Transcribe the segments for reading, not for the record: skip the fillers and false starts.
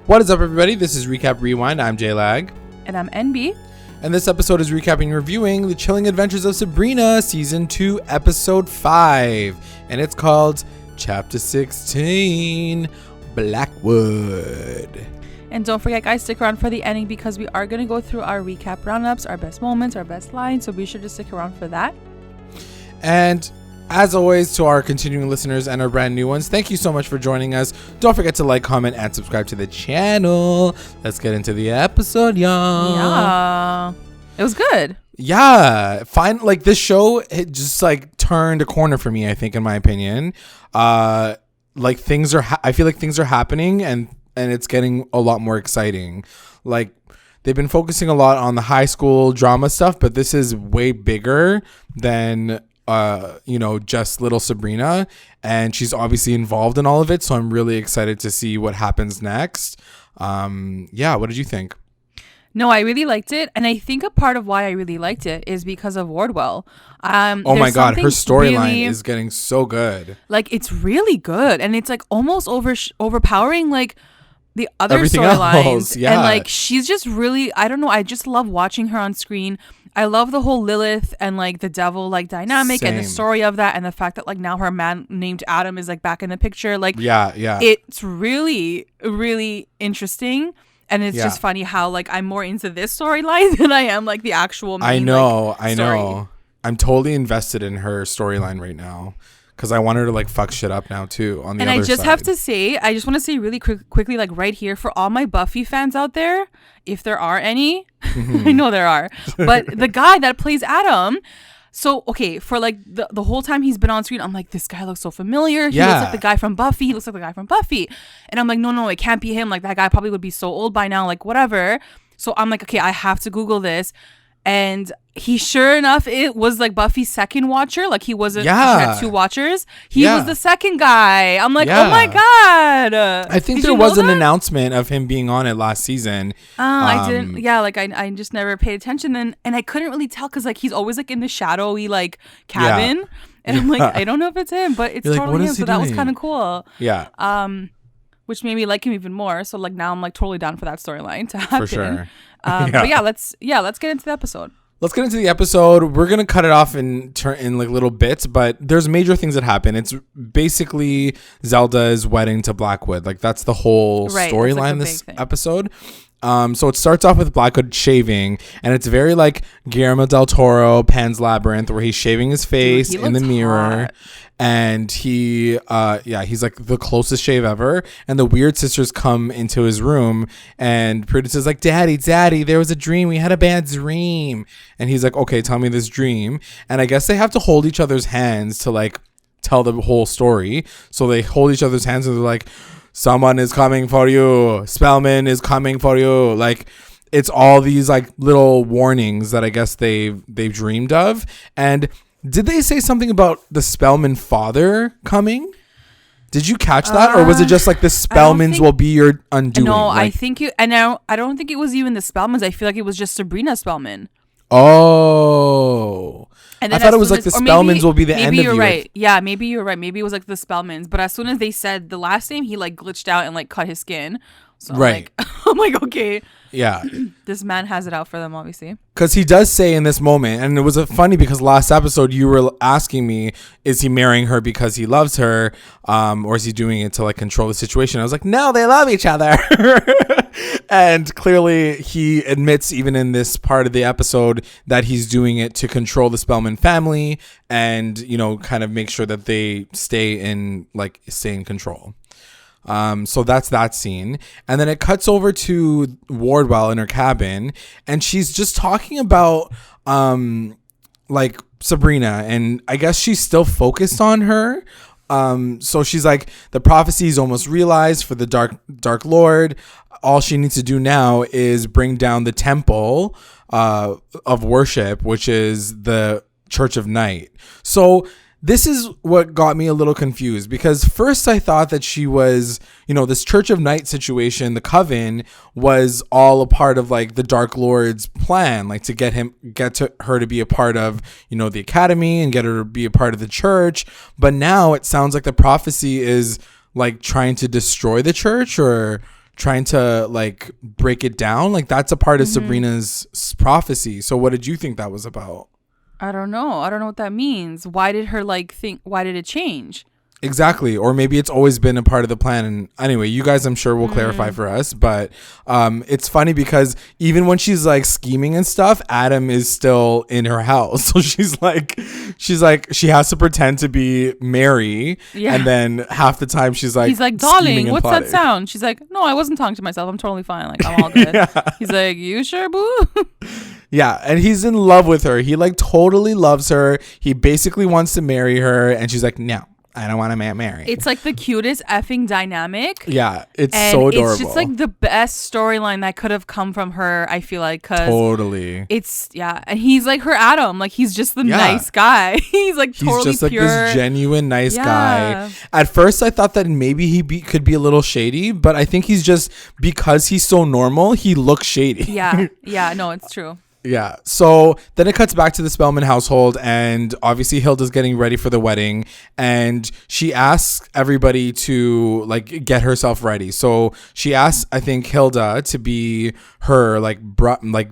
What is up, everybody? This is Recap Rewind. I'm J-Lag. And I'm NB. And this episode is recapping and reviewing The Chilling Adventures of Sabrina, Season 2, Episode 5. And it's called Chapter 16, Blackwood. And don't forget, guys, stick around for the ending because we are going to go through our recap roundups, our best moments, our best lines. So be sure to stick around for that. And as always, to our continuing listeners and our brand new ones, thank you so much for joining us. Don't forget to like, comment, and subscribe to the channel. Let's get into the episode, y'all. Yeah. It was good. Yeah. Fine. Like, this show, it just, like, turned a corner for me, I think, in my opinion. Like, things are, I feel like things are happening and it's getting a lot more exciting. Like, they've been focusing a lot on the high school drama stuff, but this is way bigger than just little Sabrina, and she's obviously involved in all of it, so I'm really excited to see what happens next. What did you think? No, I really liked it, and I think a part of why I really liked it is because of Wardwell. Oh my god, her storyline is getting so good. Like, it's really good, and it's like almost overpowering like the other storylines. Yeah. And like, she's just really, I don't know, I just love watching her on screen. I love the whole Lilith and like the devil like dynamic. Same. And the story of that, and the fact that like now her man named Adam is like back in the picture. Like, yeah, it's really, really interesting. And it's just funny how like I'm more into this storyline than I am like the actual main, I know. story. I'm totally invested in her storyline right now. Because I want her to like fuck shit up now too on the other side. And I just want to say really quickly, like right here, for all my Buffy fans out there, if there are any, I know there are, but the guy that plays Adam, so okay, for like the whole time he's been on screen, I'm like, this guy looks so familiar. He looks like the guy from Buffy. And I'm like, no, it can't be him. Like, that guy probably would be so old by now, like whatever. So I'm like, okay, I have to Google this. And he, sure enough, it was like Buffy's second watcher. Like, he wasn't, she had two watchers. He was the second guy. I'm like, oh my God. I think there was an announcement of him being on it last season. Oh, I didn't. Yeah, like I just never paid attention. And I couldn't really tell because like he's always like in the shadowy like cabin. Yeah. And I'm like, I don't know if it's him, but it's totally him. So that was kind of cool. Yeah. Which made me like him even more. So like now I'm like totally down for that storyline to happen. For sure. But yeah, let's get into the episode. Let's get into the episode. We're gonna cut it off in like little bits, but there's major things that happen. It's basically Zelda's wedding to Blackwood. Like, that's the whole storyline this episode. So it starts off with Blackwood shaving, and it's very like Guillermo del Toro, Pan's Labyrinth, where he's shaving his face in the mirror. Hot. And he's like the closest shave ever. And the weird sisters come into his room, and Prudence is like, Daddy, there was a dream. We had a bad dream. And he's like, okay, tell me this dream. And I guess they have to hold each other's hands to like tell the whole story. So they hold each other's hands and they're like, someone is coming for you. Spellman is coming for you. Like, it's all these like little warnings that I guess they've dreamed of. And did they say something about the Spellman father coming? Did you catch that? Or was it just like the Spellmans will be your undoing? No, like, I think I don't think it was even the Spellmans. I feel like it was just Sabrina Spellman. Oh. And I thought it was like the Spellmans will be the end of you. Maybe you're right. Yeah, maybe you're right. Maybe it was like the Spellmans. But as soon as they said the last name, he like glitched out and like cut his skin. So right. I'm like, okay. Yeah. This man has it out for them, obviously. Because he does say in this moment, and it was funny because last episode you were asking me, is he marrying her because he loves her, or is he doing it to like control the situation? I was like, no, they love each other. And clearly he admits even in this part of the episode that he's doing it to control the Spellman family and, kind of make sure that they stay in control. So that's that scene. And then it cuts over to Wardwell in her cabin, and she's just talking about like Sabrina, and I guess she's still focused on her. So she's like, the prophecy is almost realized for the Dark Lord. All she needs to do now is bring down the temple of worship, which is the Church of Night. So this is what got me a little confused, because first I thought that she was, this Church of Night situation, the coven, was all a part of like the Dark Lord's plan, like to get her to be a part of, the academy and get her to be a part of the church. But now it sounds like the prophecy is like trying to destroy the church or trying to like break it down. Like that's a part of Sabrina's prophecy. So what did you think that was about? I don't know what that means. Why did her why did it change? Exactly. Or maybe it's always been a part of the plan. And anyway, you guys, I'm sure will clarify for us. But it's funny because even when she's like scheming and stuff, Adam is still in her house. So she's like, she has to pretend to be Mary. Yeah. And then half the time he's like, darling, what's that sound? She's like, no, I wasn't talking to myself. I'm totally fine. Like, I'm all good. Yeah. He's like, you sure, boo? Yeah, and he's in love with her. He like totally loves her. He basically wants to marry her. And she's like, no. I don't want to marry. It's like the cutest effing dynamic. Yeah, it's so adorable. It's just like the best storyline that could have come from her, I feel like. Totally. It's, yeah. And he's like her Adam. Like, he's just the nice guy. He's like totally pure. He's just pure. Like this genuine nice guy. At first, I thought that maybe he could be a little shady, but I think he's just, because he's so normal, he looks shady. Yeah. Yeah, no, it's true. Yeah. So then it cuts back to the Spellman household, and obviously Hilda's getting ready for the wedding, and she asks everybody to like get herself ready. So she asks, I think, Hilda to be her like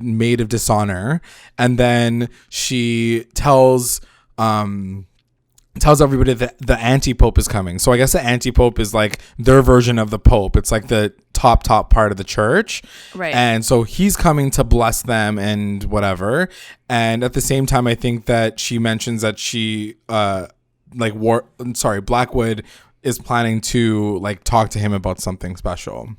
maid of dishonor, and then she tells everybody that the Antipope is coming. So I guess the Antipope is like their version of the Pope. It's like the top part of the church. Right. And so he's coming to bless them and whatever. And at the same time, I think that she mentions that she Blackwood is planning to like talk to him about something special.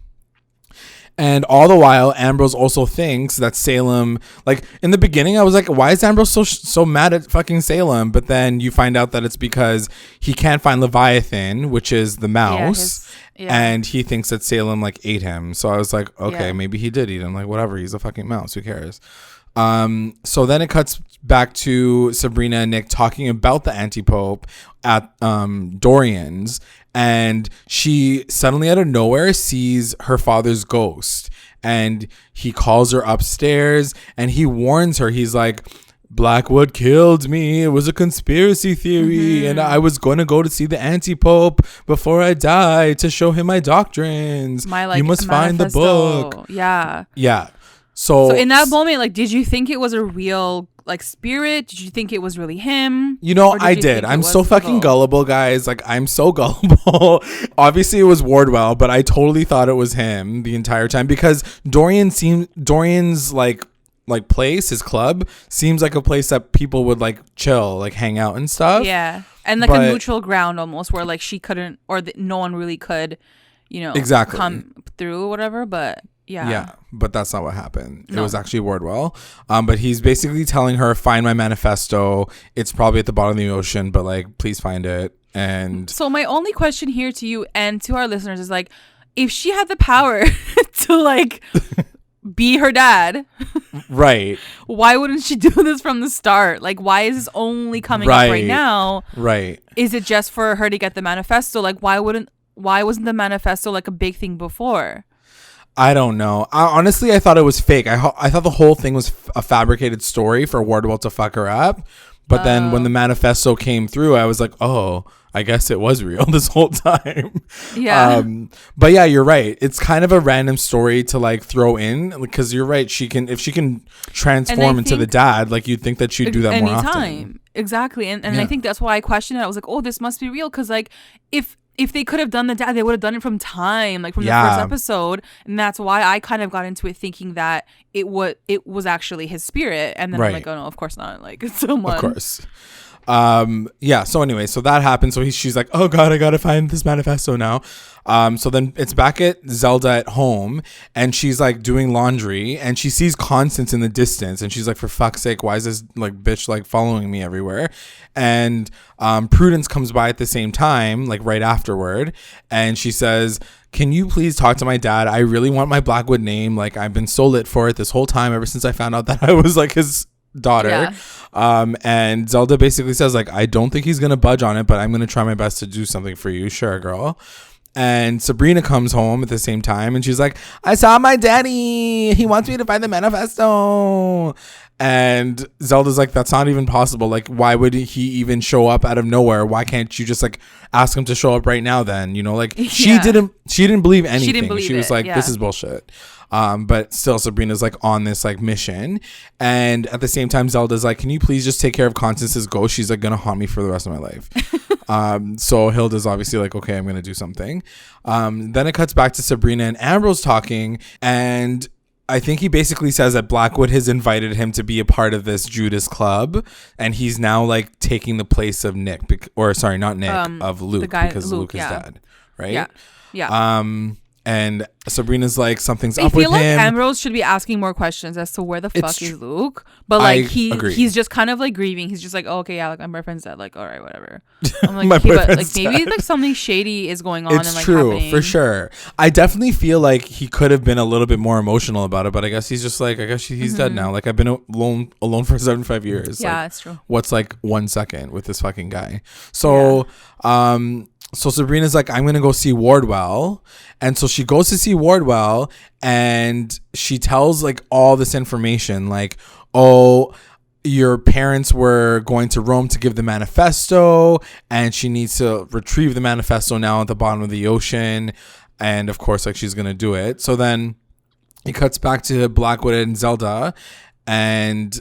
And all the while, Ambrose also thinks that Salem, like in the beginning, I was like, why is Ambrose so mad at fucking Salem? But then you find out that it's because he can't find Leviathan, which is the mouse. And he thinks that Salem like ate him. So I was like, okay, maybe he did eat him. Like, whatever. He's a fucking mouse. Who cares? So then it cuts back to Sabrina and Nick talking about the Antipope at Dorian's. And she suddenly out of nowhere sees her father's ghost, and he calls her upstairs and he warns her. He's like, Blackwood killed me. It was a conspiracy theory. And I was going to go to see the Antipope before I die to show him my doctrines. You must find the book. Yeah. Yeah. So in that moment, like, did you think it was a real like spirit? Did you think it was really him? You know, I did. I'm so fucking gullible, guys. Like, I'm so gullible. Obviously, it was Wardwell, but I totally thought it was him the entire time because Dorian's like place, his club, seems like a place that people would like chill, like hang out and stuff. Yeah, and like a neutral ground almost, where like she couldn't, or no one really could, exactly come through or whatever. But yeah, but that's not what happened. No. It was actually Wardwell. But he's basically telling her, find my manifesto. It's probably at the bottom of the ocean, but like, please find it. And so my only question here to you and to our listeners is like, if she had the power to like be her dad, right, why wouldn't she do this from the start? Like, why is this only coming up right now? Right. Is it just for her to get the manifesto? Like, why wasn't the manifesto like a big thing before? I don't know. Honestly, I thought it was fake. I thought the whole thing was a fabricated story for Wardwell to fuck her up. But then when the manifesto came through, I was like, oh, I guess it was real this whole time. Yeah. But yeah, you're right. It's kind of a random story to like throw in because you're right. If she can transform into the dad, like you'd think that she'd do that more often. Exactly. And I think that's why I questioned it. I was like, oh, this must be real. Because like if they could have done the dad, they would have done it from time, like from the first episode. And that's why I kind of got into it thinking that it was actually his spirit. And then I'm like, oh no, of course not. Like, it's someone. Of course. So anyway, so that happened. So she's like, oh God, I gotta find this manifesto now. So then it's back at Zelda at home, and she's like doing laundry, and she sees Constance in the distance, and she's like, for fuck's sake, why is this like bitch like following me everywhere? And Prudence comes by at the same time, like right afterward, and she says, can you please talk to my dad? I really want my Blackwood name. Like, I've been so lit for it this whole time, ever since I found out that I was like his daughter. Yeah. And Zelda basically says like, I don't think he's gonna budge on it, but I'm gonna try my best to do something for you. Sure, girl. And Sabrina comes home at the same time, and she's like, I saw my daddy. He wants me to find the manifesto. And Zelda's like, that's not even possible. Like, why would he even show up out of nowhere? Why can't you just like ask him to show up right now then? You know, like she didn't believe anything. She was like, this is bullshit. But still Sabrina's like on this like mission. And at the same time, Zelda's like, can you please just take care of Constance's ghost? She's like gonna haunt me for the rest of my life. So Hilda's obviously like, okay, I'm gonna do something. Then it cuts back to Sabrina and Ambrose talking, and I think he basically says that Blackwood has invited him to be a part of this Judas club, and he's now like taking the place of Nick, not Nick, of Luke, because Luke is dead, right? Yeah. And Sabrina's like, something's up with him. I feel like Ambrose should be asking more questions as to where the fuck is Luke. But like he's just kind of like grieving. He's just like, oh, okay, yeah, like my boyfriend's dead. Like, all right, whatever. I'm like, okay, but like maybe like something shady is going on. It's and, like, true, happening. for sure. I definitely feel like he could have been a little bit more emotional about it, but I guess he's just like, I guess he's dead now. Like, I've been alone for 75 years. Yeah, like, it's true. What's like 1 second with this fucking guy? So, So Sabrina's like, I'm going to go see Wardwell. And so she goes to see Wardwell, and she tells like all this information, like, oh, your parents were going to Rome to give the manifesto, and she needs to retrieve the manifesto now at the bottom of the ocean. And of course, like, she's going to do it. So then it cuts back to Blackwood and Zelda, and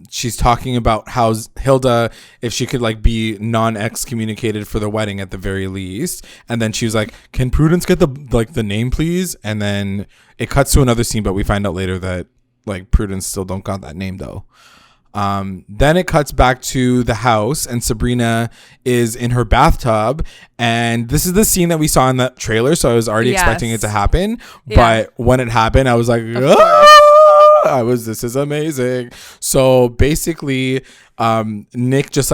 she's talking about how Hilda, if she could like be non-excommunicated for the wedding at the very least. And then she was like, can Prudence get the name please? And then it cuts to another scene, but we find out later that like Prudence still don't got that name though. Then it cuts back to the house, and Sabrina is in her bathtub, and this is the scene that we saw in the trailer, so I was already expecting it to happen. But when it happened, I was like, this is amazing. So basically, Nick just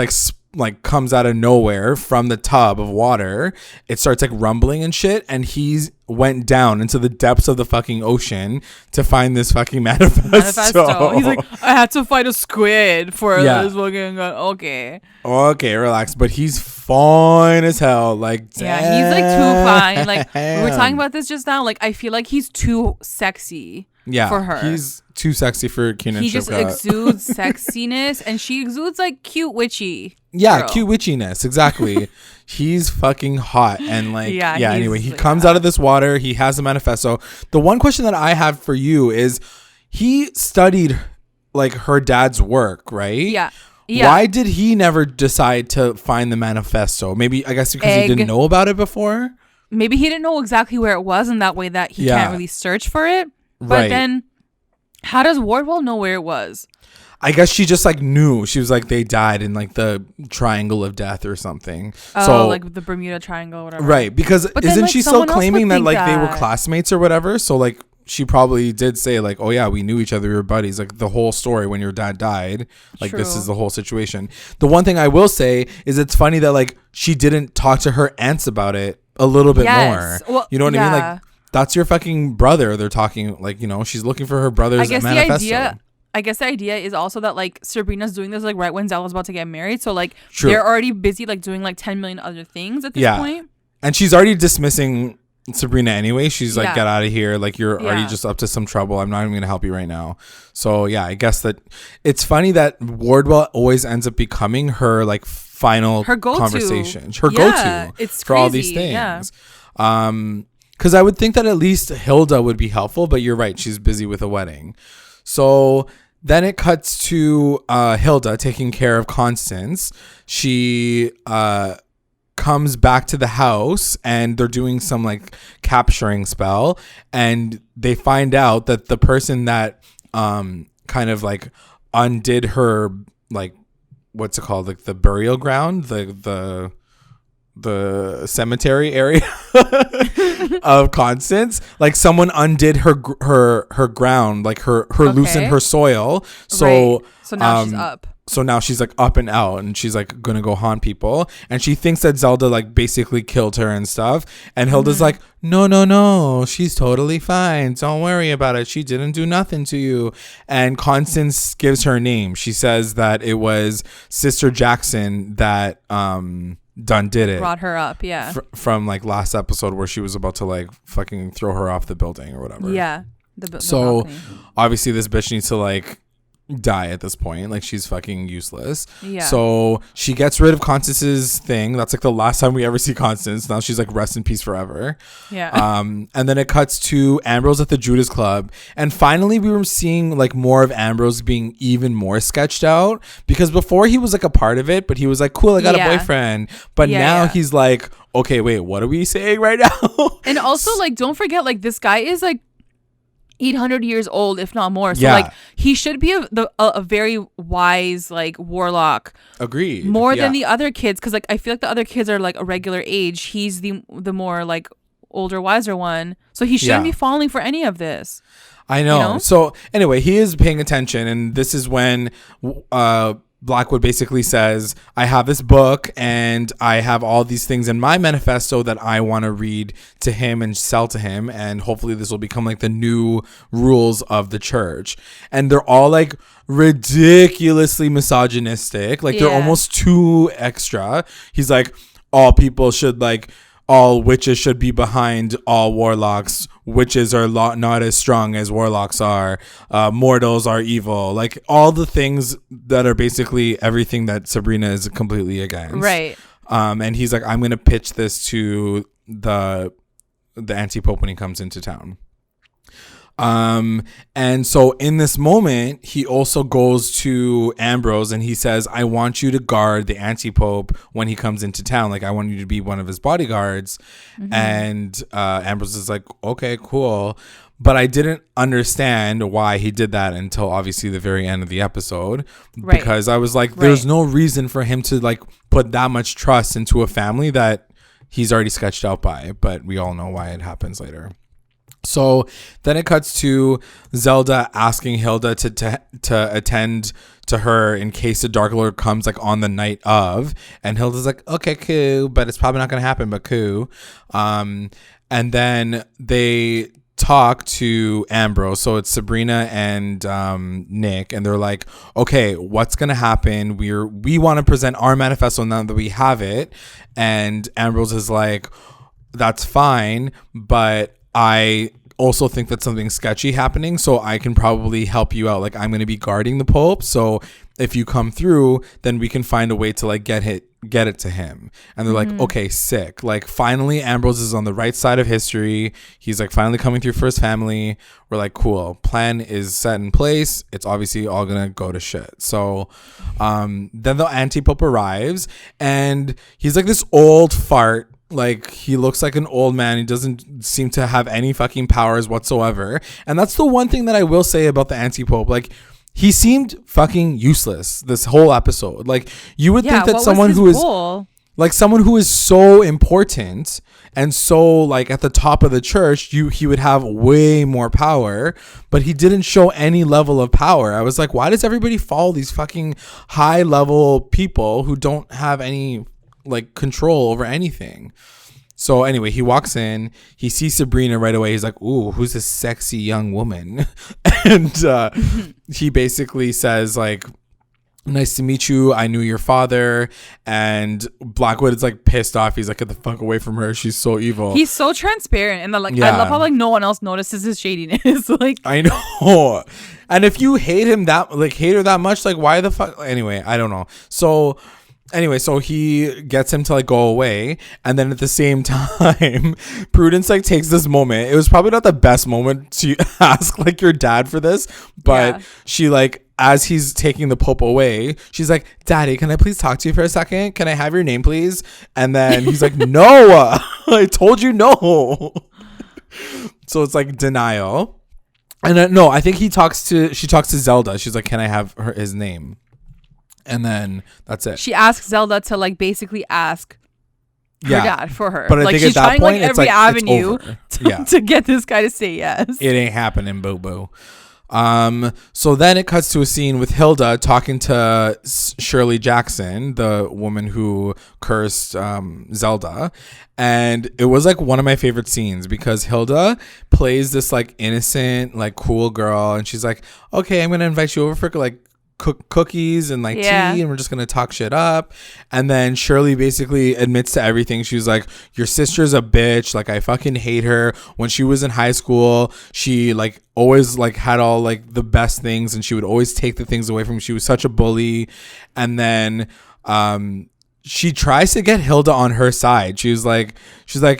like comes out of nowhere from the tub of water. It starts like rumbling and shit, and he's went down into the depths of the fucking ocean to find this fucking manifesto. He's like, I had to fight a squid for this fucking okay, relax. But he's fine as hell. Like, damn. Yeah, he's like too fine. Like, we were talking about this just now. Like, I feel like he's too sexy for her. He's too sexy for Keenan. He just exudes sexiness, and she exudes like cute witchy. Yeah, girl. Cute witchiness, exactly. He's fucking hot, and like anyway, he like, comes out of this water. He has a manifesto. The one question that I have for you is, he studied like her dad's work, right? Yeah. Why did he never decide to find the manifesto? Maybe, I guess, because he didn't know about it before. Maybe he didn't know exactly where it was, and that way that he can't really search for it. But then, how does Wardwell know where it was? I guess she just like knew. She was like, they died in like the triangle of death or something. Oh, so, like the Bermuda Triangle or whatever. Right, because isn't she still claiming that like they were classmates or whatever? So like she probably did say like, oh yeah, we knew each other, we were buddies. Like the whole story when your dad died, like this is the whole situation. The one thing I will say is it's funny that like she didn't talk to her aunts about it a little bit more. Well, you know what I mean? Like, that's your fucking brother. They're talking like, you know, she's looking for her brother's manifesto. I guess the idea is also that like Sabrina's doing this like right when Zella's about to get married. So like they're already busy like doing like 10 million other things at this point. And she's already dismissing Sabrina anyway. She's like, get out of here. Like, you're already just up to some trouble. I'm not even going to help you right now. So yeah, I guess that it's funny that Wardwell always ends up becoming her like final conversation. Her go-to it's for all these things. Because I would think that at least Hilda would be helpful, but you're right. She's busy with a wedding. So then it cuts to Hilda taking care of Constance. She comes back to the house, and they're doing some like capturing spell, and they find out that the person that kind of like undid her, like, what's it called, like the burial ground, the cemetery area of Constance, like someone undid her ground, like her loosened her soil. So now she's up. So now she's like up and out, and she's like gonna go haunt people, and she thinks that Zelda like basically killed her and stuff. And Hilda's like, no, she's totally fine. Don't worry about it. She didn't do nothing to you. And Constance gives her name. She says that it was Sister Jackson that done did it, brought her up from like last episode where she was about to like fucking throw her off the building or whatever. The balcony. Obviously this bitch needs to like die at this point. Like, she's fucking useless. Yeah. So she gets rid of Constance's thing. That's like the last time we ever see Constance. Now she's like, rest in peace forever. Yeah. And then it cuts to Ambrose at the Judas Club. And finally we were seeing like more of Ambrose being even more sketched out, because before he was like a part of it, but he was like, cool, I got a boyfriend. But now he's like, okay, wait, what are we saying right now? And also, like, don't forget, like, this guy is like 800 years old, if not more. So like, he should be a very wise like warlock. Agreed. More than the other kids, because like I feel like the other kids are like a regular age. He's the more like older, wiser one. So he shouldn't be falling for any of this. I know. You know. So anyway, he is paying attention, and this is when Blackwood basically says, I have this book and I have all these things in my manifesto that I want to read to him and sell to him, and hopefully this will become like the new rules of the church. And they're all like ridiculously misogynistic, like they're almost too extra. He's like, all witches should be behind all warlocks. Witches are not as strong as warlocks are. Mortals are evil. Like all the things that are basically everything that Sabrina is completely against. Right. And he's like, I'm going to pitch this to the Antipope when he comes into town. And so in this moment, he also goes to Ambrose and he says, I want you to guard the Antipope when he comes into town. Like, I want you to be one of his bodyguards. Mm-hmm. And Ambrose is like, okay, cool. But I didn't understand why he did that until obviously the very end of the episode. Right. Because I was like, there's no reason for him to like put that much trust into a family that he's already sketched out by. But we all know why it happens later. So then it cuts to Zelda asking Hilda to attend to her in case the Dark Lord comes like on the night of, and Hilda's like, okay, cool, but it's probably not gonna happen, but cool. And then they talk to Ambrose, so it's Sabrina and Nick, and they're like, okay, what's gonna happen? We want to present our manifesto now that we have it. And Ambrose is like, that's fine, but I also think that something's sketchy happening, so I can probably help you out. Like, I'm going to be guarding the Pope, so if you come through, then we can find a way to like get it to him. And they're like, okay, sick. Like, finally Ambrose is on the right side of history. He's like finally coming through for his family. We're like, cool, plan is set in place. It's obviously all gonna go to shit. So then the Antipope arrives, and he's like this old fart. Like, he looks like an old man. He doesn't seem to have any fucking powers whatsoever. And that's the one thing that I will say about the Antipope. Like, he seemed fucking useless this whole episode. Like, you would think that someone who is so important and so like at the top of the church, he would have way more power, but he didn't show any level of power. I was like, why does everybody follow these fucking high level people who don't have any like control over anything? So anyway, he walks in, he sees Sabrina right away. He's like, ooh, who's this sexy young woman? And he basically says like, nice to meet you. I knew your father. And Blackwood is like pissed off. He's like, get the fuck away from her. She's so evil. He's so transparent. And like, I love how like no one else notices his shadiness. Like, I know. And if you hate her that much, like, why the fuck? Anyway, I don't know. So he gets him to like go away, and then at the same time, Prudence like takes this moment. It was probably not the best moment to ask like your dad for this, but she like, as he's taking the Pope away, she's like, Daddy, can I please talk to you for a second? Can I have your name, please? And then he's like, no, I told you no. So it's like denial. And no, I think she talks to Zelda. She's like, can I have his name? And then that's it. She asks Zelda to like basically ask her dad for her. But I like, think she's at that trying point, like every avenue to get this guy to say yes. It ain't happening, boo boo. So then it cuts to a scene with Hilda talking to Shirley Jackson, the woman who cursed Zelda. And it was like one of my favorite scenes because Hilda plays this like innocent, like cool girl. And she's like, okay, I'm going to invite you over for like cook cookies and like Yeah. tea, and we're just gonna talk shit up. And then Shirley basically admits to everything. She's like, your sister's a bitch, like I fucking hate her. When she was in high school, she like always like had all like the best things, and she would always take the things away from me. She was such a bully. And then she tries to get Hilda on her side. She's like,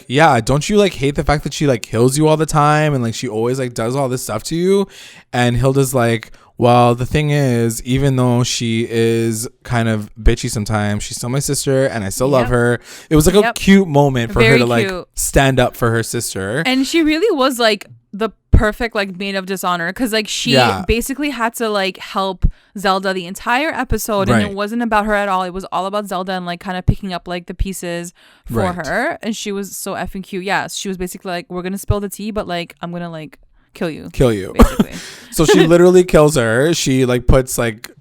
yeah, don't you like hate the fact that she like kills you all the time, and like she always like does all this stuff to you? And Hilda's like, well, the thing is, even though she is kind of bitchy sometimes, she's still my sister, and I still love her. It was like a cute moment for her to like stand up for her sister. And she really was like the perfect like maid of dishonor, because like she basically had to like help Zelda the entire episode, and it wasn't about her at all. It was all about Zelda and like kind of picking up like the pieces for her. And she was so effing cute. Yeah, she was basically like, we're gonna spill the tea, but like I'm gonna like kill you basically. So she literally kills her. She like puts like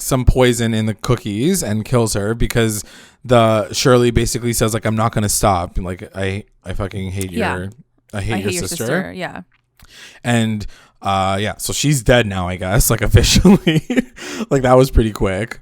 some poison in the cookies and kills her, because the Shirley basically says like, I'm not gonna stop, like I fucking hate your I hate your sister. Yeah. And so she's dead now, I guess, like officially. Like that was pretty quick.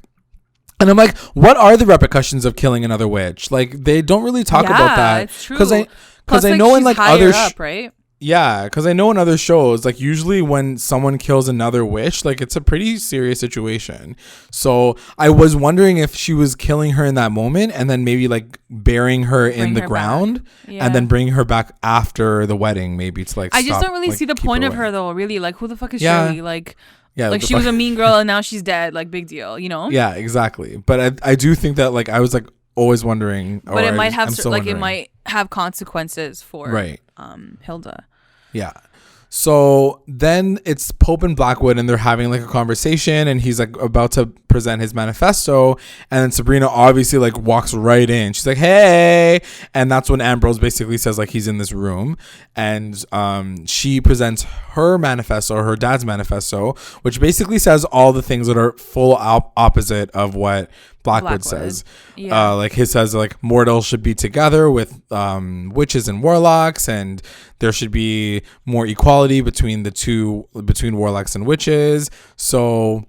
And I'm like, what are the repercussions of killing another witch? Like they don't really talk about that. It's true. Because I know in like other right? Yeah, because I know in other shows, like usually when someone kills another witch, like it's a pretty serious situation. So I was wondering if she was killing her in that moment and then maybe like burying her in the ground and then bringing her back after the wedding, maybe to like. I just don't really see the point of her though. Really, like who the fuck is Shirley? Like. Yeah, like she was a mean girl and now she's dead. Like big deal, you know? Yeah, exactly. But I do think that like I was like always wondering. But it might have like it might have consequences for Hilda. Yeah. So then it's Pope and Blackwood, and they're having like a conversation, and he's like about to present his manifesto, and then Sabrina obviously like walks right in. She's like, hey, and that's when Ambrose basically says like he's in this room, and she presents her manifesto, her dad's manifesto, which basically says all the things that are full opposite of what Blackwood says. Like his says like mortals should be together with witches and warlocks, and there should be more equality between warlocks and witches. So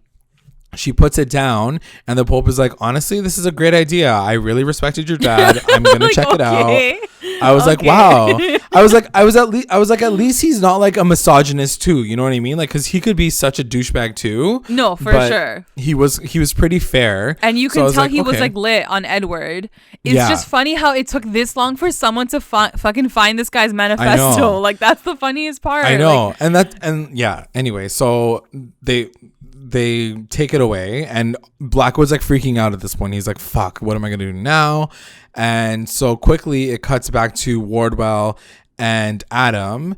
she puts it down, and the Pope is like, honestly, this is a great idea. I really respected your dad. I'm gonna check it out. I was like, wow. I was like, at least he's not like a misogynist too. You know what I mean? Like, because he could be such a douchebag too. No, for sure. He was pretty fair, and you can tell he was like lit on Edward. It's just funny how it took this long for someone to fucking find this guy's manifesto. Like that's the funniest part. I know, like, Anyway, so they take it away, and Blackwood's like freaking out at this point. He's like, fuck, what am I gonna do now? And so quickly it cuts back to Wardwell and Adam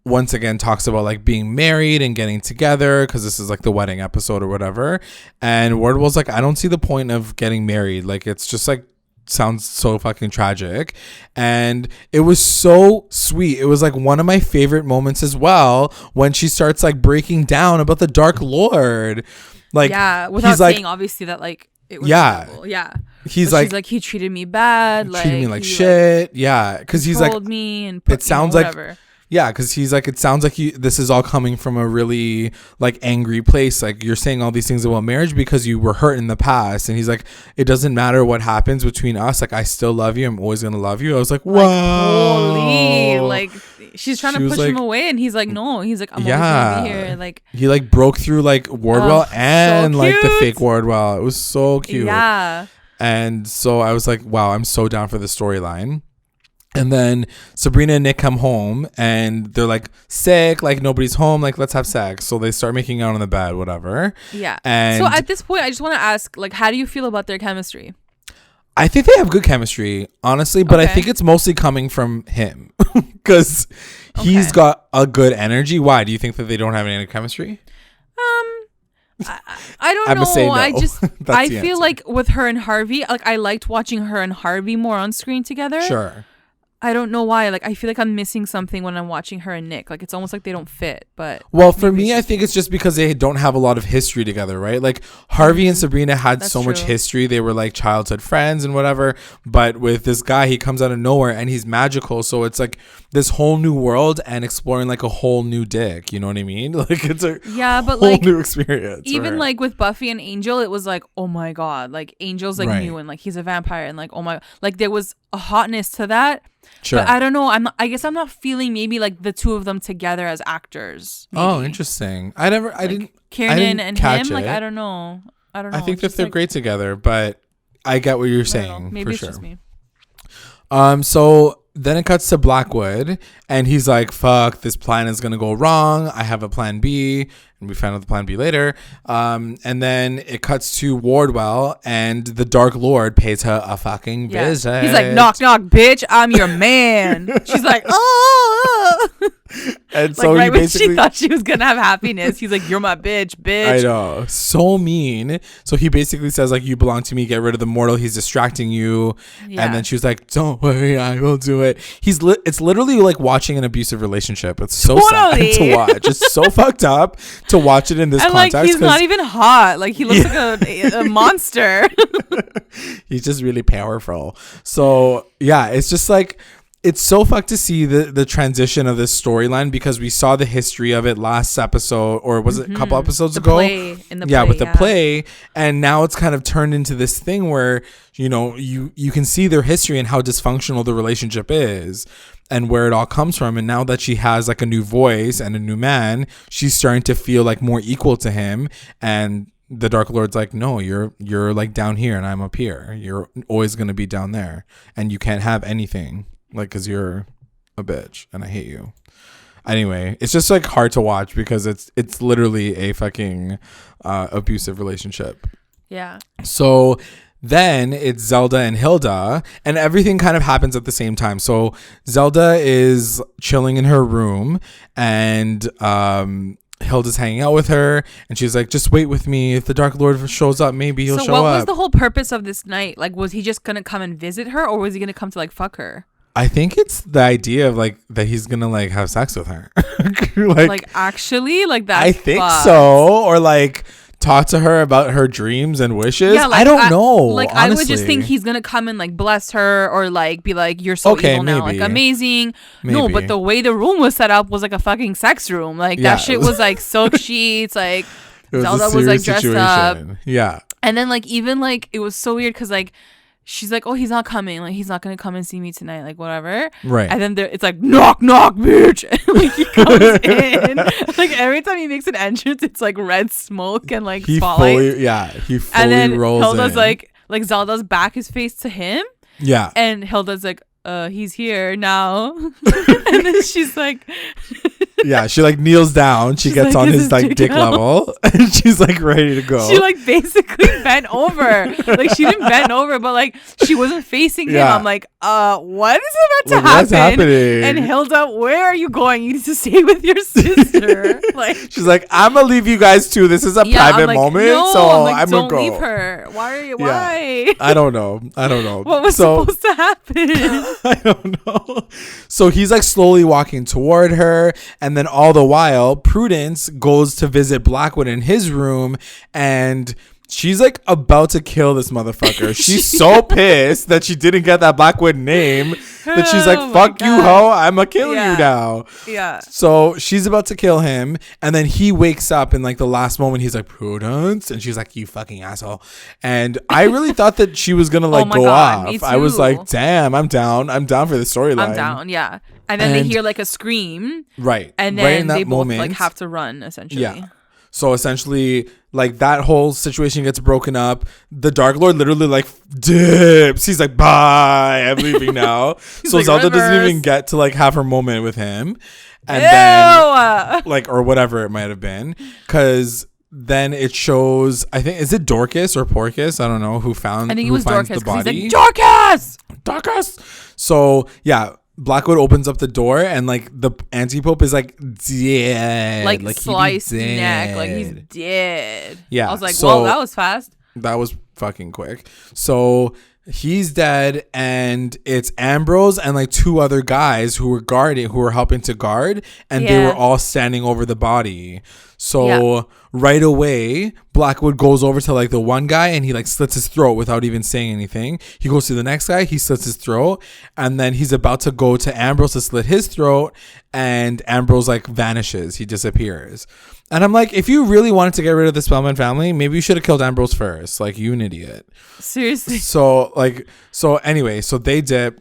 once again talks about like being married and getting together, because this is like the wedding episode or whatever. And Wardwell's like, I don't see the point of getting married, like it's just like sounds so fucking tragic. And it was so sweet. It was like one of my favorite moments as well, when she starts like breaking down about the Dark Lord, like without saying obviously that like it was terrible. He's like he treated me bad, like treated me like shit, because he's like told me and put, it sounds like because he's like, it sounds like this is all coming from a really like angry place. Like you're saying all these things about marriage because you were hurt in the past. And he's like, it doesn't matter what happens between us. Like I still love you. I'm always going to love you. I was like, whoa. Holy, like she's trying to push him away, and he's like, no. He's like, I'm always going to be here. Like he like broke through like Wardwell and so like the fake Wardwell. It was so cute. Yeah. And so I was like, wow, I'm so down for the storyline. And then Sabrina and Nick come home, and they're like sick, like nobody's home, like let's have sex. So they start making out on the bed, whatever. Yeah. And so at this point, I just want to ask, like, how do you feel about their chemistry? I think they have good chemistry, honestly, but I think it's mostly coming from him because he's got a good energy. Why do you think that they don't have any chemistry? I don't know. Say no. I feel like with her and Harvey, like I liked watching her and Harvey more on screen together. Sure. I don't know why. Like, I feel like I'm missing something when I'm watching her and Nick. Like, it's almost like they don't fit. But well, for me, I think it's just because they don't have a lot of history together, right? Like Harvey and Sabrina had That's so much true. history. They were like childhood friends and whatever. But with this guy, he comes out of nowhere and he's magical. So it's like this whole new world and exploring like a whole new dick. You know what I mean? Like it's a but whole like new experience. even or- like with Buffy and Angel, it was like, oh my god, like Angel's like Right. new and like he's a vampire and like, oh my, like there was a hotness to that. Sure. But I don't know. I guess I'm not feeling maybe like the two of them together as actors. Oh, maybe. interesting. I didn't Kiernan and catch him. Like it. I don't know. I think It's that just, they're like, great together, but I get what you're I don't know. saying. Maybe for it's sure. just me. So then it cuts to Blackwood and he's like, fuck, this plan is going to go wrong. I have a plan B. And we found out the plan B later. And then it cuts to Wardwell and the Dark Lord pays her a fucking visit. He's like, knock, knock, bitch. I'm your man. She's like, oh. And Like so right he when basically... she thought she was going to have happiness. He's like, you're my bitch, bitch. I know. So mean. So he basically says like, you belong to me. Get rid of the mortal. He's distracting you. Yeah. And then she was like, don't worry. I will do it. It's literally like watching an abusive relationship. It's so sad to watch. It's so fucked up to watch it in this And context. like he's 'cause not even hot. Like he looks like a monster. he's just really powerful. So yeah, it's just like, it's so fucked to see the transition of this storyline because we saw the history of it last episode, or was it a couple episodes ago? With The play, and now it's kind of turned into this thing where you can see their history and how dysfunctional the relationship is and where it all comes from. And now that she has like a new voice and a new man, she's starting to feel like more equal to him. And the Dark Lord's like, no, you're like down here and I'm up here. You're always going to be down there and you can't have anything. Like, because you're a bitch and I hate you. Anyway, it's just like hard to watch because it's literally a fucking abusive relationship. Yeah. So then it's Zelda and Hilda and everything kind of happens at the same time. So Zelda is chilling in her room and Hilda's hanging out with her and she's like, just wait with me. If the Dark Lord shows up, maybe he'll show up. So what was the whole purpose of this night? Like, was he just going to come and visit her or was he going to come to like fuck her? I think it's the idea of like that he's gonna like have sex with her. like actually like that. I think so. Or like talk to her about her dreams and wishes. Yeah, like, I don't know. Like honestly. I would just think he's gonna come and like bless her or like be like, you're so evil now. Like amazing. Maybe. No, but the way the room was set up was like a fucking sex room. Like that shit was like silk sheets. Like Zelda was like dressed up. Yeah. And then like even like it was so weird because like she's like, oh, he's not coming. Like, he's not going to come and see me tonight. Like, whatever. Right. And then it's like, knock, knock, bitch. And, like, he comes in. Like, every time he makes an entrance, it's like red smoke and like spotlight. He fully and then rolls Hilda's in. like Zelda's back his face to him. Yeah. And Hilda's like, he's here now. And then she's like... Yeah, she like kneels down. She gets like, on his like dick level, and she's like ready to go. She like basically bent over. Like she didn't bend over, but like she wasn't facing him. I'm like, what is about to happen? What's happening? And Hilda, where are you going? You need to stay with your sister. Like she's like, I'm gonna leave you guys too. This is a private moment, no, so I'm gonna go. Don't leave her. Why are you? Why? Yeah. I don't know. What was supposed to happen? I don't know. So he's like slowly walking toward her, and then all the while, Prudence goes to visit Blackwood in his room, and she's like about to kill this motherfucker. She's so pissed that she didn't get that Blackwood name that she's like, fuck you, ho, I'ma kill you now. Yeah. So she's about to kill him, and then he wakes up in like the last moment. He's like, Prudence, and she's like, you fucking asshole. And I really thought that she was gonna like go off. I was like, damn, I'm down for the storyline. I'm down, yeah. And then they hear like a scream. Right. And then right in that they both moment, like have to run essentially. Yeah. So essentially, like that whole situation gets broken up. The Dark Lord literally like dips. He's like, bye, I'm leaving now. So like, Zelda doesn't even get to like have her moment with him. And then like, or whatever it might have been. Because then it shows, I think, is it Dorcas or Porcus? I don't know who found. I think it was Dorcas. The body. He's like, Dorcas. So yeah. Blackwood opens up the door and like the Antipope is like dead, like sliced neck, like he's dead. Yeah, I was like, well, that was fast. That was fucking quick. So he's dead, and it's Ambrose and like two other guys who were helping to guard, and they were all standing over the body. So right away, Blackwood goes over to like the one guy and he like slits his throat without even saying anything. He goes to the next guy, he slits his throat, and then he's about to go to Ambrose to slit his throat, and Ambrose like vanishes. He disappears. And I'm like, if you really wanted to get rid of the Spellman family, maybe you should have killed Ambrose first. Like, you an idiot. Seriously. So anyway, so they dip.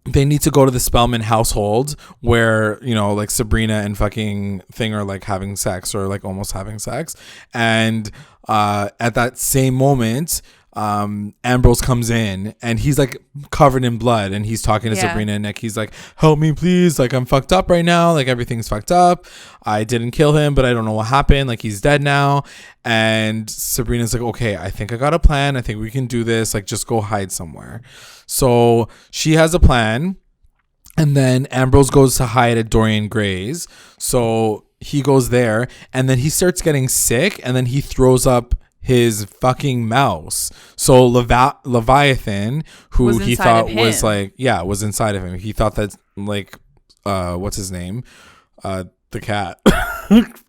They need to go to the Spellman household where, you know, like Sabrina and fucking Thing are like having sex or like almost having sex. And at that same moment, Ambrose comes in and he's like covered in blood and he's talking to Sabrina and Nick. He's like, help me please, like I'm fucked up right now, like everything's fucked up. I didn't kill him, but I don't know what happened, like he's dead now. And Sabrina's like, okay, I think I got a plan, I think we can do this, like just go hide somewhere. So she has a plan, and then Ambrose goes to hide at Dorian Gray's. So he goes there and then he starts getting sick, and then he throws up his fucking mouse. So Leviathan, who he thought was like, was inside of him. He thought that like, what's his name? The cat.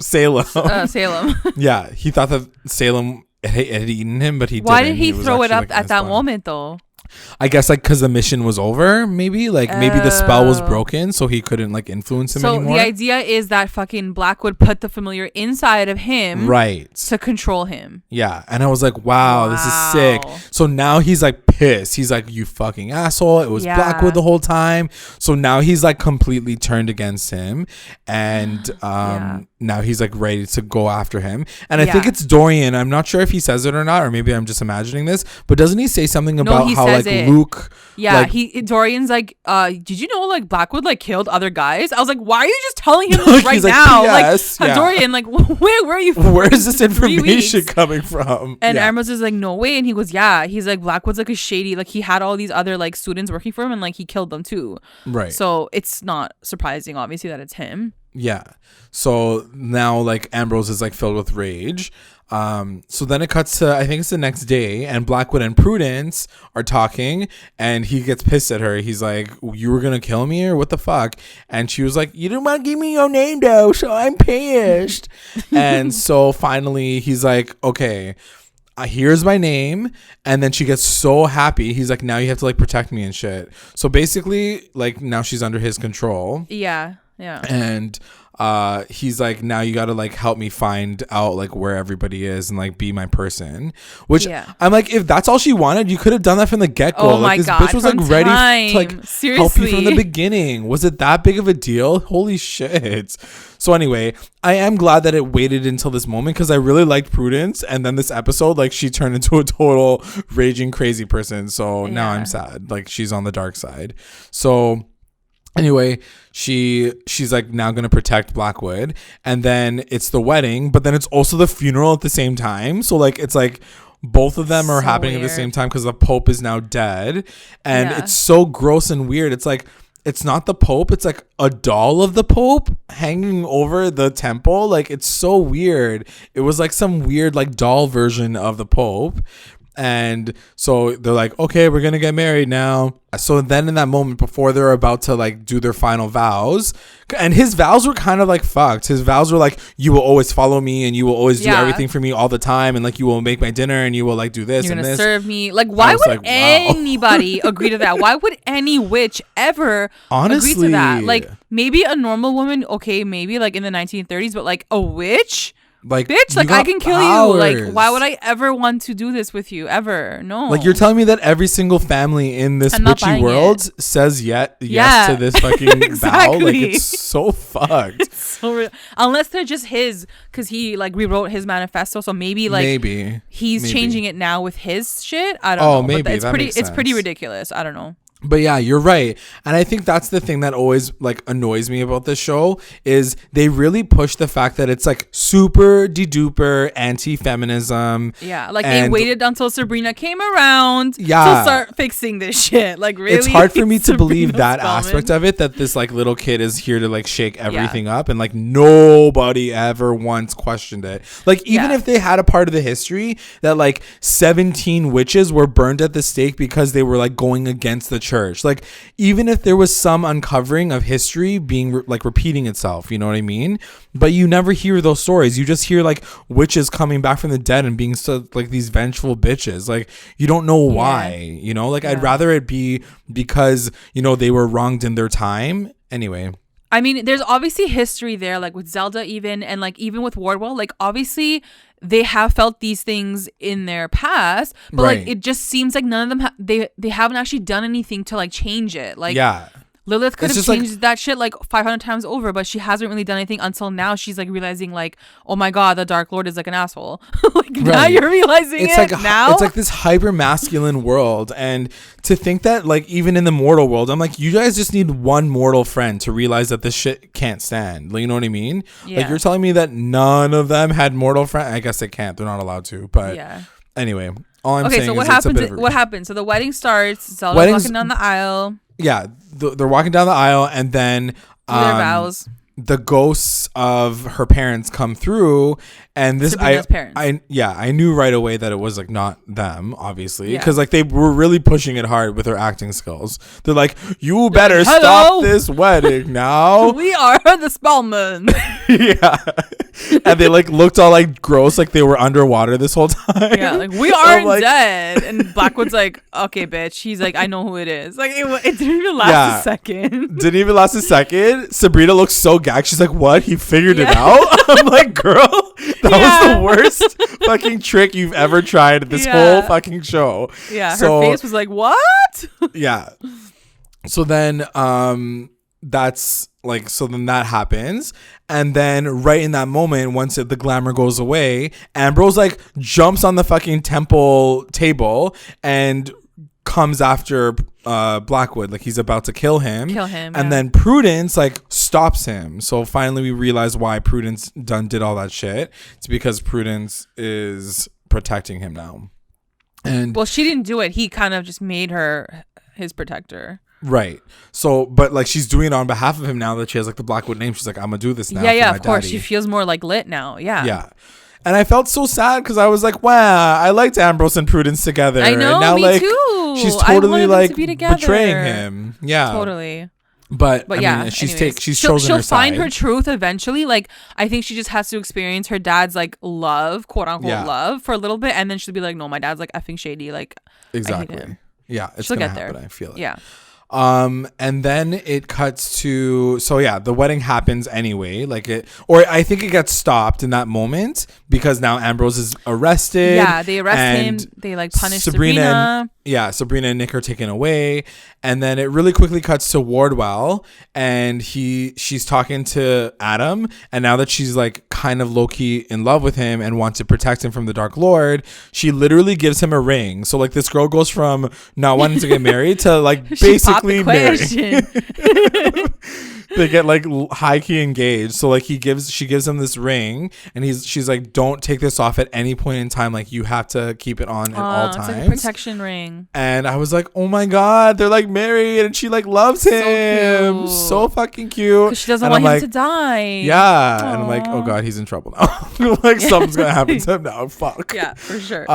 Salem. Salem. Yeah. He thought that Salem had eaten him, but he didn't. Why did he throw it up like, at that moment though? I guess like because the mission was over, maybe maybe the spell was broken, so he couldn't like influence him anymore. So the idea is that fucking Blackwood put the familiar inside of him, right, to control him. Yeah, and I was like, wow, this is sick. So now he's like pissed. He's like, you fucking asshole! It was Blackwood the whole time. So now he's like completely turned against him, and now he's like ready to go after him. And I think it's Dorian. I'm not sure if he says it or not, or maybe I'm just imagining this. But doesn't he say something about how like Luke? Yeah, like, Dorian's like, did you know like Blackwood like killed other guys? I was like, why are you just telling him this right now? Like Dorian, like where are you? Where is this information coming from? And Ambrose is like, no way. And he goes, yeah. He's like, Blackwood's like a shady. Like he had all these other like students working for him, and like he killed them too. Right. So it's not surprising, obviously, that it's him. Yeah. So now like Ambrose is like filled with rage. So then it cuts to, I think it's the next day, and Blackwood and Prudence are talking, and he gets pissed at her. He's like, you were gonna kill me or what the fuck? And she was like, you didn't want to give me your name though, so I'm pissed. And so finally he's like, okay, here's my name. And then she gets so happy. He's like, now you have to like protect me and shit. So basically like now she's under his control. Yeah. And he's like, now you gotta like help me find out like where everybody is and like be my person. Which I'm like, if that's all she wanted, you could have done that from the get-go. Oh like my this God, bitch was like ready to like Seriously. help you from the beginning. Was it that big of a deal? Holy shit. So anyway, I am glad that it waited until this moment, because I really liked Prudence, and then this episode, like she turned into a total raging crazy person. So now I'm sad, like she's on the dark side. So anyway, she's like now gonna protect Blackwood, and then it's the wedding, but then it's also the funeral at the same time. So like it's like both of them are happening at the same time, because the Pope is now dead, and it's so gross and weird. It's like, it's not the Pope, it's like a doll of the Pope hanging over the temple. Like it's so weird. It was like some weird like doll version of the Pope. And so they're like, okay, we're gonna get married now. So then in that moment before they're about to like do their final vows, and his vows were kind of like fucked. His vows were like, you will always follow me, and you will always do everything for me all the time, and like you will make my dinner, and you will like do this, you're and gonna this, serve me. Like why would like, anybody agree to that? Why would any witch ever agree to that? Like maybe a normal woman, okay, maybe like in the 1930s, but like a witch? Like, bitch, like I can kill you. Like, why would I ever want to do this with you ever? No. Like, you're telling me that every single family in this witchy world says yes to this fucking vow? Like, it's so fucked. It's so real. Unless they're just his, because he like rewrote his manifesto, so maybe like he's changing it now with his shit. I don't know. Maybe but it's pretty ridiculous. I don't know. But yeah, you're right. And I think that's the thing that always like annoys me about this show is they really push the fact that it's like super de-duper anti-feminism. Yeah, like they waited until Sabrina came around to start fixing this shit. Like really, it's hard for me to believe that Spellman. aspect of it, that this like little kid is here to like shake everything up, and like nobody ever once questioned it. Like even if they had a part of the history that like 17 witches were burned at the stake because they were like going against the church, like even if there was some uncovering of history being like repeating itself, you know what I mean? But you never hear those stories. You just hear like witches coming back from the dead and being so like these vengeful bitches. Like you don't know why, you know, like I'd rather it be because, you know, they were wronged in their time. Anyway, I mean, there's obviously history there, like with Zelda even, and like even with Wardwell, like obviously they have felt these things in their past, but like it just seems like none of them they haven't actually done anything to like change it. Like Lilith could have changed that shit like 500 times over, but she hasn't really done anything until now. She's like realizing like, oh my god, the Dark Lord is like an asshole. Like now you're realizing it's it like now. It's like this hyper masculine world, and to think that like even in the mortal world, I'm like, you guys just need one mortal friend to realize that this shit can't stand. Like, you know what I mean? Like you're telling me that none of them had mortal friends. I guess they can't. They're not allowed to. But anyway, all I'm saying so what is happens? What happens? So the wedding starts. Zelda's walking down the aisle. Yeah, they're walking down the aisle, and then their vows. The ghosts of her parents come through, and this Sabrina's parents. I knew right away that it was like not them, obviously, because like they were really pushing it hard with their acting skills. They're like, you better stop this wedding now. We are the Spellman. And they like looked all like gross, like they were underwater this whole time. Yeah, like we aren't dead. And Blackwood's like, okay, bitch. He's like, I know who it is. Like it didn't even last a second. Didn't even last a second. Sabrina looks so gagged. She's like, what? He figured it out? I'm like, girl, that was the worst fucking trick you've ever tried this whole fucking show. Yeah, her face was like, what? Yeah. So then then that happens, and then right in that moment, once the glamour goes away, Ambrose like jumps on the fucking temple table and comes after Blackwood, like he's about to kill him, and then Prudence like stops him. So finally we realize why Prudence did all that shit. It's because Prudence is protecting him now. And well, she didn't do it. He kind of just made her his protector. Right. So, but like she's doing it on behalf of him now that she has like the Blackwood name. She's like, I'm gonna do this now. Yeah, of course. She feels more like lit now. Yeah. And I felt so sad because I was like, wow, I liked Ambrose and Prudence together. I know, and now, me like, too. She's totally like betraying him. Yeah. Totally. But I mean, she's chosen her side. She'll find her truth eventually. Like, I think she just has to experience her dad's like love, quote unquote love, for a little bit, and then she'll be like, no, my dad's like effing shady. Like, exactly. I hate him. Yeah, it's she'll gonna get happen. there. I feel it. Yeah. And then it cuts to, the wedding happens anyway, or I think it gets stopped in that moment because now Ambrose is arrested. Yeah, they arrest him. They like punish Sabrina. Sabrina and Nick are taken away, and then it really quickly cuts to Wardwell, and she's talking to Adam, and now that she's like kind of low-key in love with him and wants to protect him from the Dark Lord, she literally gives him a ring. So like this girl goes from not wanting to get married to like basically married. They get like high key engaged. So like she gives him this ring, and she's like, don't take this off at any point in time. Like you have to keep it on at all times. It's like a protection ring. And I was like, oh my god, they're like married, and she like loves him. So fucking cute. She doesn't want him to die. Yeah. Aww. And I'm like, oh god, he's in trouble now. Like something's gonna happen to him now. Fuck. Yeah, for sure.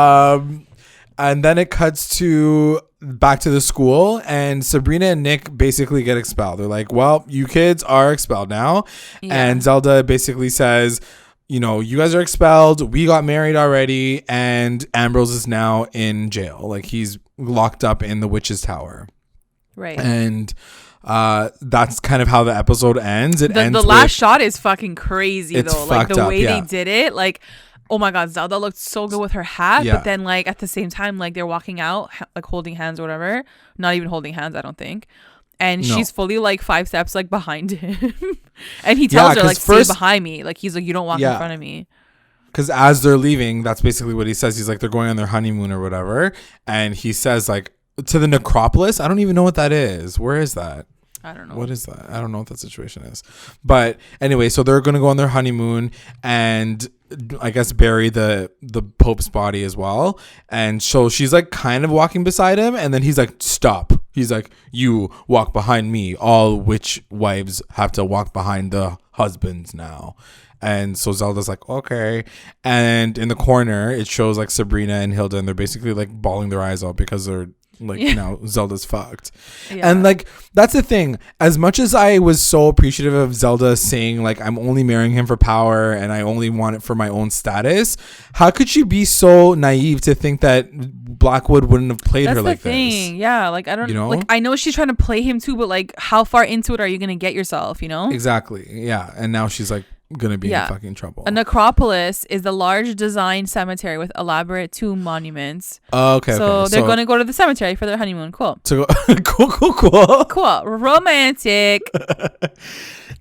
And then it cuts to back to the school, and Sabrina and Nick basically get expelled. They're like, well, you kids are expelled now. Yeah. And Zelda basically says, you know, you guys are expelled. We got married already. And Ambrose is now in jail. Like he's locked up in the witch's tower. Right. And that's kind of how the episode ends. The last shot is fucking crazy though. Like the way they did it, like, oh my god, Zelda looked so good with her hat, but then like at the same time, like they're walking out like holding hands or whatever, not even holding hands, I don't think, and she's fully like 5 steps like behind him. And he tells her like, stay behind me, like he's like, you don't walk in front of me. Because as they're leaving, that's basically what he says. He's like, they're going on their honeymoon or whatever, and he says like, to the necropolis. I don't even know what that is. Where is that? I don't know. What is that? I don't know what that situation is. But anyway, so they're going to go on their honeymoon and I guess bury the Pope's body as well. And so she's like kind of walking beside him. And then he's like, stop. He's like, you walk behind me. All witch wives have to walk behind the husbands now. And so Zelda's like, okay. And in the corner, it shows like Sabrina and Hilda. And they're basically like bawling their eyes out because they're like, you know, Zelda's fucked. Yeah. And like, that's the thing. As much as I was so appreciative of Zelda saying like, I'm only marrying him for power and I only want it for my own status, how could she be so naive to think that Blackwood wouldn't have played her like this? Yeah, like I don't know. Like I know she's trying to play him too, but like how far into it are you gonna get yourself, you know? Exactly. Yeah. And now she's like gonna be in fucking trouble. A necropolis is the large designed cemetery with elaborate tomb monuments. Oh, okay. So they're gonna go to the cemetery for their honeymoon. Cool. Cool. Romantic.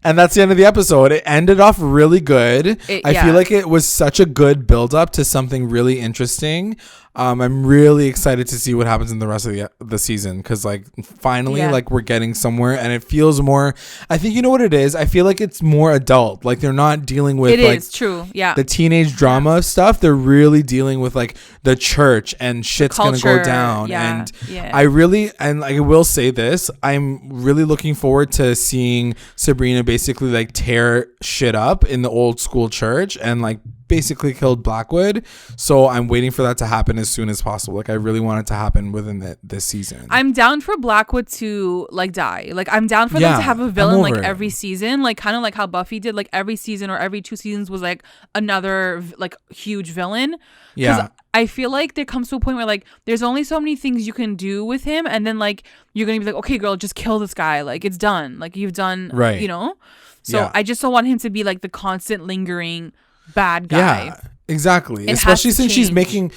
And that's the end of the episode. It ended off really good. I feel like it was such a good build up to something really interesting. I'm really excited to see what happens in the rest of the season because like finally like we're getting somewhere and it feels more. I think you know what it is. I feel like it's more adult. Like they're not dealing with the teenage drama stuff. They're really dealing with like the church and shit's gonna go down. And I will say this. I'm really looking forward to seeing Sabrina basically like tear shit up in the old school church and like basically killed Blackwood. So I'm waiting for that to happen as soon as possible. Like I really want it to happen within this season. I'm down for Blackwood to like die. Like I'm down for them to have a villain like every season, like kind of like how Buffy did. Like every season or every 2 seasons was like another like huge villain. Yeah. I feel like there comes to a point where like there's only so many things you can do with him, and then like you're gonna be like, okay, girl, just kill this guy. Like it's done. Like you've done, right? You know. So I just don't want him to be like the constant lingering bad guy. Yeah, exactly. Especially since she's making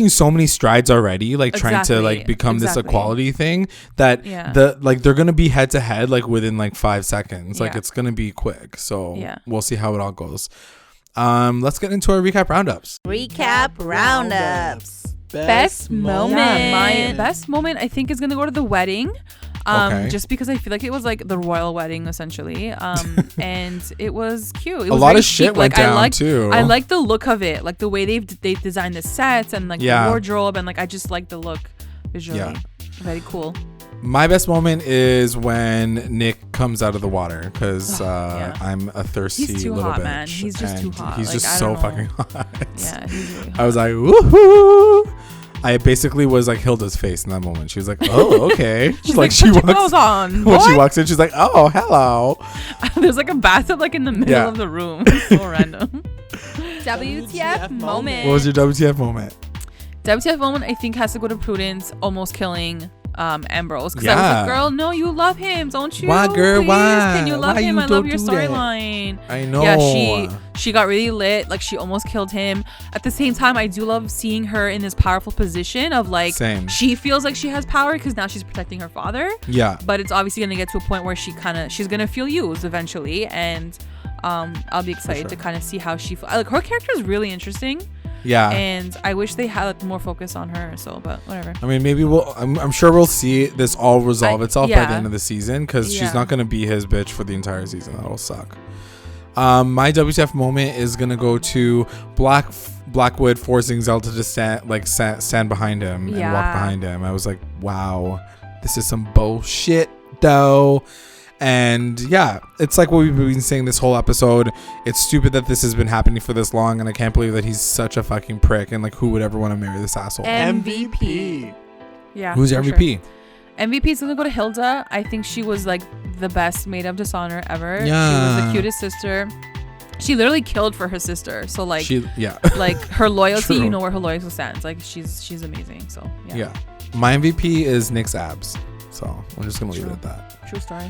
so many strides already, like trying to like become this equality thing that they're gonna be head to head like within like 5 seconds. Like it's gonna be quick. So we'll see how it all goes. Let's get into our recap roundups. Best moment. My best moment I think is gonna go to the wedding. Just because I feel like it was like the royal wedding essentially, and it was cute. It was a lot of shit went down too. I like the look of it, like the way they designed the sets and like the wardrobe, and like I just like the look visually. Very cool. My best moment is when Nick comes out of the water because I'm a thirsty he's too little hot, bitch. Man. He's just too hot. He's just so fucking hot. Yeah, he's really hot. I was like, woohoo! I basically was like Hilda's face in that moment. She was like, "Oh, okay." She's like, she walks on. When she walks in, she's like, "Oh, hello." There's like a bathtub like in the middle of the room. It's so random. WTF moment. What was your WTF moment? WTF moment I think has to go to Prudence almost killing Ambrose, because I was like, girl, no, you love him, don't you? Why, girl? Please, why? Can you love him? I love your storyline. I know. Yeah, she got really lit. Like she almost killed him. At the same time, I do love seeing her in this powerful position of like she feels like she has power because now she's protecting her father. Yeah. But it's obviously gonna get to a point where she's gonna feel used eventually, and I'll be excited to kind of see how she like her character is really interesting. Yeah, and I wish they had more focus on her. So, but whatever. I mean, maybe I'm sure we'll see this all resolve itself by the end of the season because she's not gonna be his bitch for the entire season. That'll suck. My WTF moment is gonna go to Blackwood forcing Zelda to stand behind him and walk behind him. I was like, wow, this is some bullshit though. And yeah, it's like what we've been saying this whole episode. It's stupid that this has been happening for this long, and I can't believe that he's such a fucking prick. And like, who would ever want to marry this asshole? MVP. Yeah. Who's your MVP? Sure. MVP is gonna go to Hilda. I think she was like the best maid of dishonor ever. Yeah. She was the cutest sister. She literally killed for her sister. So like, like her loyalty, you know where her loyalty stands. Like she's amazing. So yeah. My MVP is Nick's abs. So I'm just gonna leave it at that. True story.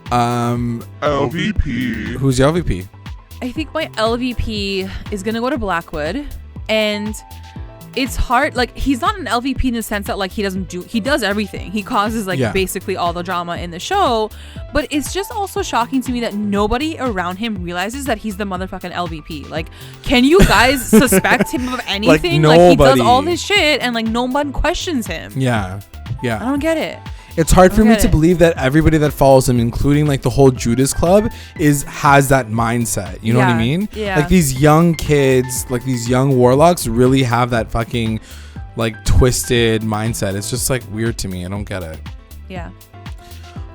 LVP. Who's your LVP? I think my LVP is gonna go to Blackwood, and it's hard. Like he's not an LVP in the sense that like he does everything. He causes like basically all the drama in the show, but it's just also shocking to me that nobody around him realizes that he's the motherfucking LVP. Like, can you guys suspect him of anything? Like he does all this shit and like no one questions him. Yeah. Yeah. I don't get it. It's hard for me get to it. believe that everybody that follows him, including like the whole Judas Club, has that mindset. You know what I mean? Yeah. Like these young kids, like these young warlocks really have that fucking like twisted mindset. It's just like weird to me. I don't get it. Yeah.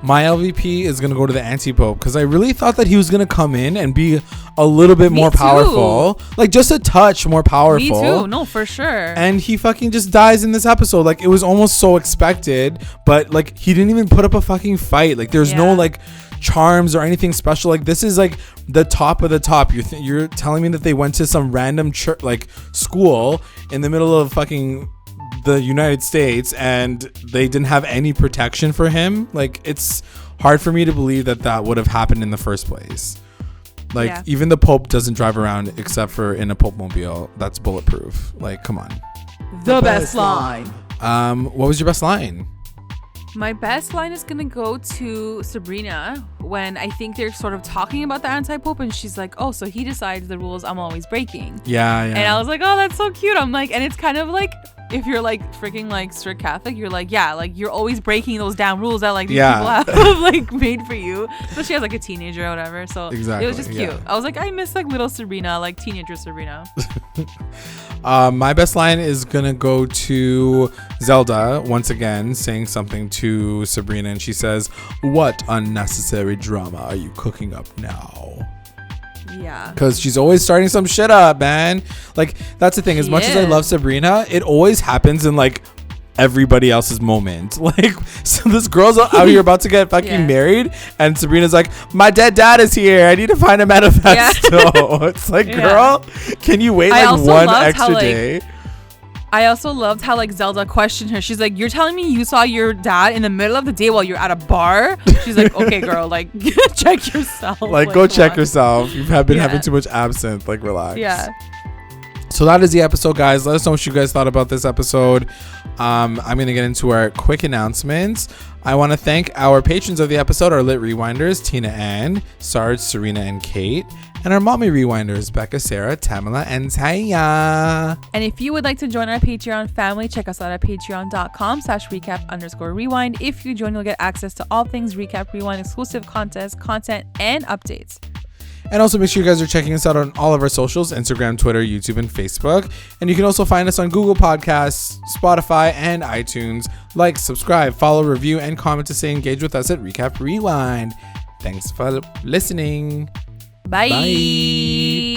My LVP is going to go to the Antipope because I really thought that he was going to come in and be a little bit more powerful. Like just a touch more powerful. Me too. No, for sure. And he fucking just dies in this episode. Like it was almost so expected, but like he didn't even put up a fucking fight. Like there's no like charms or anything special. Like this is like the top of the top. You're telling me that they went to some random like school in the middle of fucking the United States and they didn't have any protection for him. Like it's hard for me to believe that would have happened in the first place. Like even the Pope doesn't drive around except for in a Pope mobile that's bulletproof. Like come on. The best line. What was your best line? My best line is gonna go to Sabrina when I think they're sort of talking about the Antipope and she's like, oh, so he decides the rules I'm always breaking. Yeah. And I was like, oh, that's so cute. I'm like, and it's kind of like, if you're like freaking like strict Catholic, you're like, yeah, like you're always breaking those damn rules that like these people have like made for you. Especially as like a teenager or whatever. So it was just cute. Yeah. I was like, I miss like little Sabrina, like teenager Sabrina. My best line is gonna go to Zelda once again saying something to Sabrina, and she says, "What unnecessary drama are you cooking up now?" Yeah, because she's always starting some shit up, man. Like that's the thing. As much as I love Sabrina, it always happens in like everybody else's moment. Like so this girl's out here about to get fucking married and Sabrina's like, my dead dad is here, I need to find a manifesto. It's like, girl, can you wait like one extra day? I also loved how like Zelda questioned her. She's like, you're telling me you saw your dad in the middle of the day while you're at a bar? She's like, okay, girl, like check yourself. Like go check yourself. You've been having too much absinthe. Like relax. Yeah. So that is the episode, guys. Let us know what you guys thought about this episode. I'm going to get into our quick announcements. I want to thank our patrons of the episode, our lit rewinders, Tina Ann, Sarge, Serena, and Kate, and our mommy rewinders, Becca, Sarah, Tamala, and Taya. And if you would like to join our Patreon family, check us out at patreon.com/recap_rewind. If you join, you'll get access to all things Recap Rewind, exclusive content, and updates. And also make sure you guys are checking us out on all of our socials, Instagram, Twitter, YouTube, and Facebook. And you can also find us on Google Podcasts, Spotify, and iTunes. Like, subscribe, follow, review, and comment to stay engaged with us at Recap Rewind. Thanks for listening. Bye.